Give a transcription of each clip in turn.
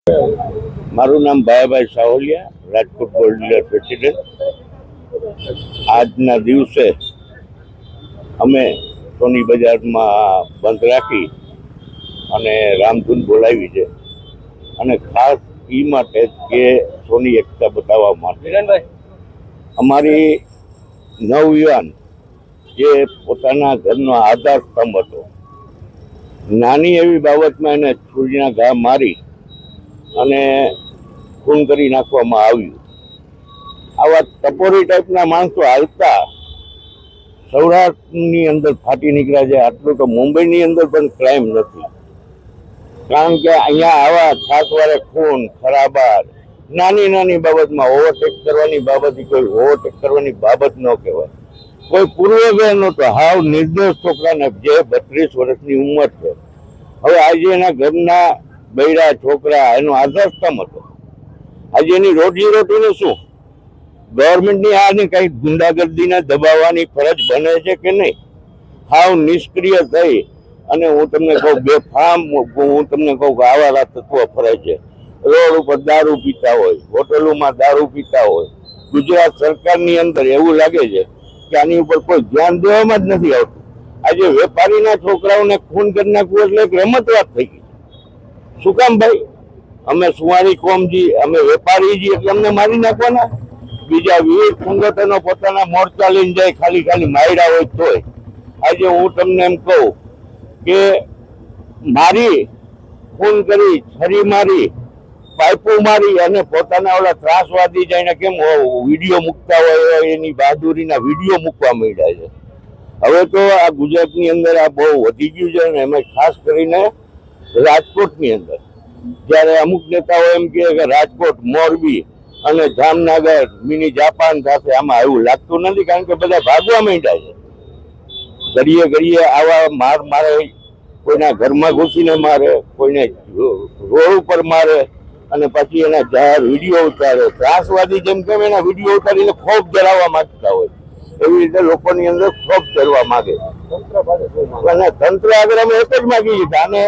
મારું નામ Bhayabhai Savaliya, Rajkot gold dealer president. આજના દિવસે અમે સોની બજારમાં બંધ રાખી અને રામધૂન બોલાવી છે, અને ખાસ એ માટે કે સોની એકતા બતાવવા માટે અમારી નવયુવાન જે પોતાના ઘરનો આધાર સ્તંભ હતો, નાની એવી બાબતમાં એને છુરીના ઘા મારી અને ખૂન કરી નાખવામાં આવ્યું. આવા ટપોરી ટાઈપના માણસો હાલતા સૌરાષ્ટ્રની અંદર ફાટી નીકળ્યા છે. આટલું તો મુંબઈની અંદર પણ ક્રાઇમ નથી, કારણ કે અહીંયા આવા છાસવારે ખૂન ખરાબાર નાની નાની બાબતમાં ઓવરટેક કરવાની બાબત કોઈ ઓવરટેક કરવાની બાબત ન કહેવાય. કોઈ પૂર્વગ્રહ નહોતો, હાવ નિર્દોષ છોકરાને જે 32 વર્ષની ઉંમર છે. હવે આજે એના ઘરના બૈરા છોકરા એનો આધાર સ્તંભ હતો. આજે એની રોજી રોટીનું શું? ગવર્મેન્ટની આની કઈ ગુંડાગર્દીને દબાવવાની ફરજ બને છે કે નહીં? હાવ નિષ્ક્રિય થઈ અને હું તમને કહું બેફામ, હું તમને કહું કે આવા તત્વો ફરે છે. રોડ ઉપર દારૂ પીતા હોય, હોટલોમાં દારૂ પીતા હોય. ગુજરાત સરકારની અંદર એવું લાગે છે કે આની ઉપર કોઈ ધ્યાન દેવામાં જ નથી આવતું. આજે વેપારીના છોકરાઓને ખૂન કરી નાખવું એટલે એક રમત વાત થઈ ગઈ. શું કામ ભાઈ? અમે સુવારી કોમજી, અમે વેપારીજી, એટલે અમને મારી નાખવાના? બીજા વિવિધ સંગઠનો પોતાના મોરચા લઈને જાય, ખાલી માર્યા હોય તોય. આજે હું તમને એમ કહું કે મારી, ખૂન કરી, છરી મારી, પાઇપો મારી અને પોતાના ઓલા ત્રાસવાદી જઈને કેમ વિડીયો મૂકતા હોય એની બહાદુરીના વિડીયો મૂકવા માંડ્યા છે. હવે તો આ ગુજરાતની અંદર આ બહુ વધી ગયું છે, અને એમાં ખાસ કરીને રાજકોટની અંદર જ્યારે અમુક નેતાઓ એમ કહે કે રાજકોટ, મોરબી અને જામનગર મિની જાપાન સાથે, આમાં એવું લાગતું નથી, કારણ કે બધા ભાગવા માંડ્યા છે. ઘડીએ ઘડીએ આવા માર મારે, કોઈના ઘરમાં ઘૂસીને મારે, કોઈને રોડ ઉપર મારે, અને પછી એના જાહેર વિડીયો ઉતારે. ત્રાસવાદી જેમ કેમ એના વિડીયો ઉતારીને ખોફ ધરાવવા માંગતા હોય, એવી રીતે લોકોની અંદર ખોફ ધરવા માંગે. અને તંત્ર આગળ અમે એક જ માગી છીએ, આને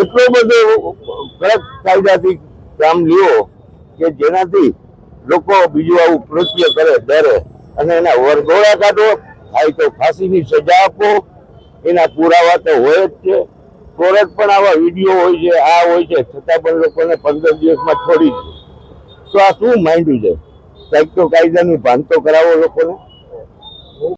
એટલો બધો કડક કાયદાથી કામ લ્યો કે જેનાથી લોકો બીજું આવું કૃત્ય કરે ડરે, અને એના વરઘોડા કાઢો. થાય તો ફાંસીની સજા આપો. એના પુરાવા તો હોય જ છે. કોર્ટ પણ આવા વિડીયો હોય છે, આ હોય છે, છતાં પણ લોકોને 15 દિવસમાં છોડી દે. તો આ શું માંડ્યું છે? કંઈક તો કાયદાનું ભાન તો કરાવો લોકોને.